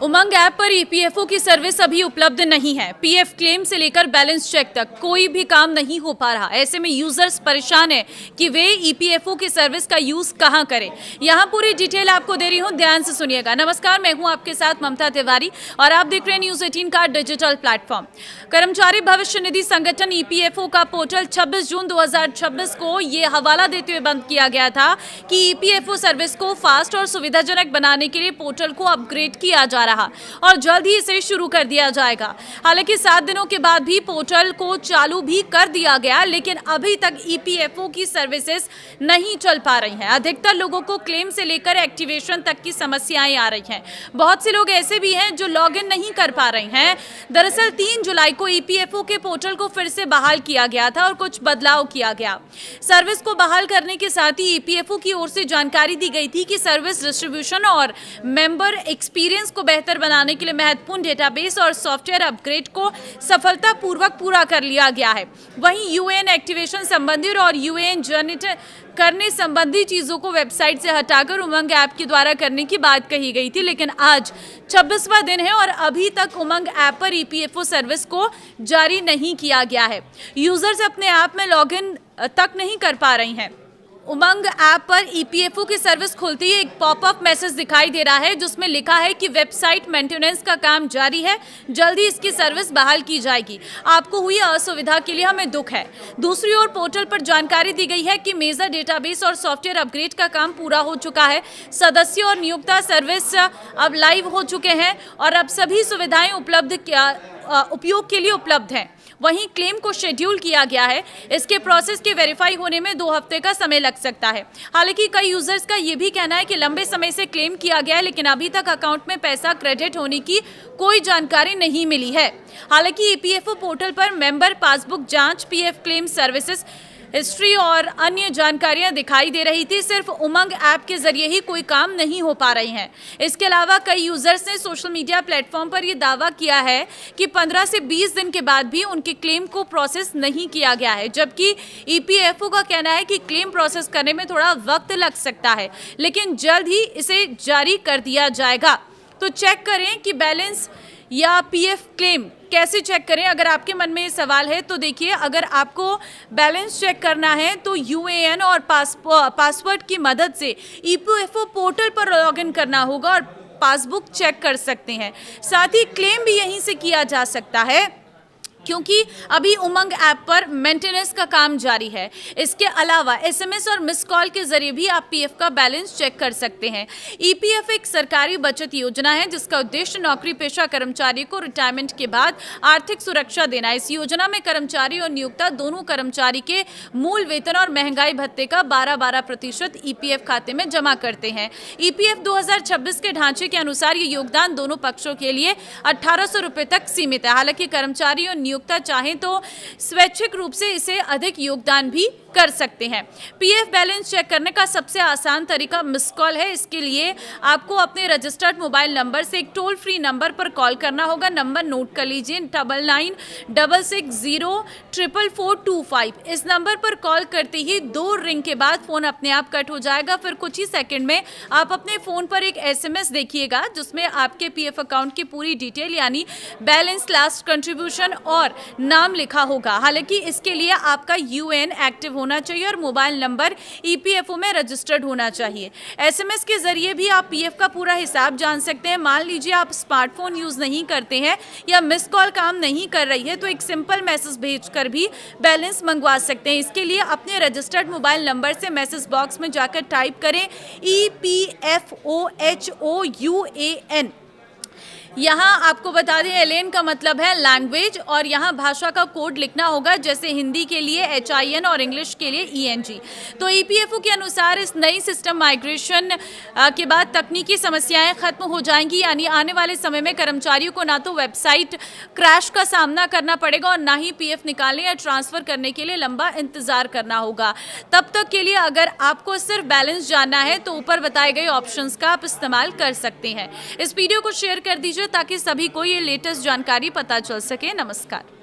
उमंग app पर EPFO की service अभी उपलब्ध नहीं है। पीएफ क्लेम से लेकर बैलेंस चेक तक कोई भी काम नहीं हो पा रहा। ऐसे में यूजर्स परेशान है कि वे ईपीएफओ की सर्विस का यूज कहां करें। यहां पूरी डिटेल आपको दे रही हूं, ध्यान से सुनिएगा। नमस्कार, मैं हूं आपके साथ ममता तिवारी और आप देख रहे हैं न्यूज 18 का डिजिटल प्लेटफॉर्म। कर्मचारी भविष्य निधि संगठन ईपीएफओ का पोर्टल 26 जून 2026 को ये हवाला देते हुए बंद किया गया था कि ईपीएफओ सर्विस को फास्ट और सुविधाजनक बनाने के लिए पोर्टल को अपग्रेड किया जा रहा और जल्द ही इसे शुरू कर दिया जाएगा। हालांकि 7 दिनों के बाद भी पोर्टल को चालू भी कर दिया गया, लेकिन अभी तक ईपीएफओ की सर्विसेज नहीं चल पा रही हैं। अधिकतर लोगों को क्लेम से लेकर एक्टिवेशन तक की समस्याएं आ रही हैं। बहुत से लोग ऐसे भी हैं जो लॉग इन नहीं कर पा रहे हैं। दरअसल 3 जुलाई को ईपीएफओ के पोर्टल को फिर से बहाल किया गया था और कुछ बदलाव किया गया। सर्विस को बहाल करने के साथ ही ईपीएफओ की ओर से जानकारी दी गई थी कि सर्विस डिस्ट्रीब्यूशन और मेंबर एक्सपीरियंस को बेहतर बनाने के लिए महत्वपूर्ण डेटाबेस और सॉफ्टवेयर अपग्रेड को सफलतापूर्वक पूरा कर लिया गया है। वहीं यूएएन एक्टिवेशन संबंधी और यूएएन जनरेट करने संबंधी चीजों को वेबसाइट से हटाकर उमंग ऐप के द्वारा करने की बात कही गई थी, लेकिन आज 26वां दिन है और अभी तक उमंग ऐप पर ईपीएफओ सर्विस को जारी नहीं किया गया है। यूजर्स अपने ऐप में लॉगिन तक नहीं कर पा रही हैं। उमंग ऐप पर ईपीएफओ की सर्विस खुलते ही एक पॉपअप मैसेज दिखाई दे रहा है जिसमें लिखा है कि वेबसाइट मेंटेनेंस का काम जारी है, जल्दी इसकी सर्विस बहाल की जाएगी। आपको हुई असुविधा के लिए हमें दुख है। दूसरी ओर पोर्टल पर जानकारी दी गई है कि मेजर डेटाबेस और सॉफ्टवेयर अपग्रेड का काम पूरा हो चुका है। सदस्य और नियोक्ता सर्विस अब लाइव हो चुके हैं और अब सभी सुविधाएं उपयोग के लिए उपलब्ध हैं। वहीं क्लेम को शेड्यूल किया गया है। इसके प्रोसेस के वेरीफाई होने में 2 हफ्ते का समय लग सकता है। हालांकि कई यूजर्स का यह भी कहना है कि लंबे समय से क्लेम किया गया है, लेकिन अभी तक अकाउंट में पैसा क्रेडिट होने की कोई जानकारी नहीं मिली है। हालांकि ईपीएफओ पोर्टल पर मेंबर पासबुक जांच, पीएफ क्लेम सर्विसेज हिस्ट्री और अन्य जानकारियां दिखाई दे रही थी। सिर्फ उमंग ऐप के जरिए ही कोई काम नहीं हो पा रही हैं। इसके अलावा कई यूजर्स ने सोशल मीडिया प्लेटफॉर्म पर यह दावा किया है कि 15 से 20 दिन के बाद भी उनके क्लेम को प्रोसेस नहीं किया गया है, जबकि ईपीएफओ का कहना है कि क्लेम प्रोसेस करने में थोड़ा वक्त लग सकता है, लेकिन जल्द ही इसे जारी कर दिया जाएगा। तो चेक करें कि बैलेंस या पीएफ क्लेम कैसे चेक करें। अगर आपके मन में ये सवाल है तो देखिए, अगर आपको बैलेंस चेक करना है तो यूएएन और पासवर्ड की मदद से ईपीएफओ पोर्टल पर लॉगिन करना होगा और पासबुक चेक कर सकते हैं। साथ ही क्लेम भी यहीं से किया जा सकता है, क्योंकि अभी उमंग ऐप पर मेंटेनेंस का काम जारी है। इसके अलावा एसएमएस और मिस कॉल के जरिए भी आप पीएफ का बैलेंस चेक कर सकते हैं। ईपीएफ एक सरकारी बचत योजना है जिसका उद्देश्य नौकरी पेशा कर्मचारी को रिटायरमेंट के बाद आर्थिक सुरक्षा देना है। इस योजना में कर्मचारी और नियोक्ता दोनों कर्मचारी के मूल वेतन और महंगाई भत्ते का 12% ईपीएफ खाते में जमा करते हैं। ईपीएफ 2026 के ढांचे के अनुसार ये योगदान दोनों पक्षों के लिए 1800 रुपये तक सीमित है। हालांकि कर्मचारी और नियोक्ता चाहें तो स्वैच्छिक रूप से इसे अधिक योगदान भी कर सकते हैं। पीएफ बैलेंस चेक करने का सबसे आसान तरीका मिस कॉल है। इसके लिए आपको अपने रजिस्टर्ड मोबाइल नंबर से एक टोल फ्री नंबर पर कॉल करना होगा। नंबर नोट कर लीजिए, 9966044425। इस नंबर पर कॉल करते ही 2 रिंग के बाद फोन अपने आप कट हो जाएगा। फिर कुछ ही सेकंड में आप अपने फोन पर एक एसएमएस देखिएगा जिसमें आपके पीएफ अकाउंट की पूरी डिटेल यानी बैलेंस, लास्ट कंट्रीब्यूशन और नाम लिखा होगा। हालांकि इसके लिए आपका यूएएन एक्टिव होना चाहिए और मोबाइल नंबर ईपीएफओ में रजिस्टर्ड होना चाहिए। एसएमएस के जरिए भी आप पीएफ का पूरा हिसाब जान सकते हैं। मान लीजिए आप स्मार्टफोन यूज नहीं करते हैं या मिस कॉल काम नहीं कर रही है तो एक सिंपल मैसेज भेजकर भी बैलेंस मंगवा सकते हैं। इसके लिए अपने रजिस्टर्ड मोबाइल नंबर से मैसेज बॉक्स में जाकर टाइप करें EPFOHOUAN। यहाँ आपको बता दें एलेन का मतलब है लैंग्वेज और यहाँ भाषा का कोड लिखना होगा, जैसे हिंदी के लिए HIN और इंग्लिश के लिए ENG। तो ईपीएफओ के अनुसार इस नई सिस्टम माइग्रेशन के बाद तकनीकी समस्याएं खत्म हो जाएंगी, यानी आने वाले समय में कर्मचारियों को ना तो वेबसाइट क्रैश का सामना करना पड़ेगा और ना ही पीएफ निकालने या ट्रांसफर करने के लिए लंबा इंतजार करना होगा। तब तक के लिए अगर आपको सिर्फ बैलेंस जानना है तो ऊपर बताए गए ऑप्शंस का आप इस्तेमाल कर सकते हैं। इस वीडियो को शेयर कर दीजिए ताकि सभी को ये लेटेस्ट जानकारी पता चल सके। नमस्कार।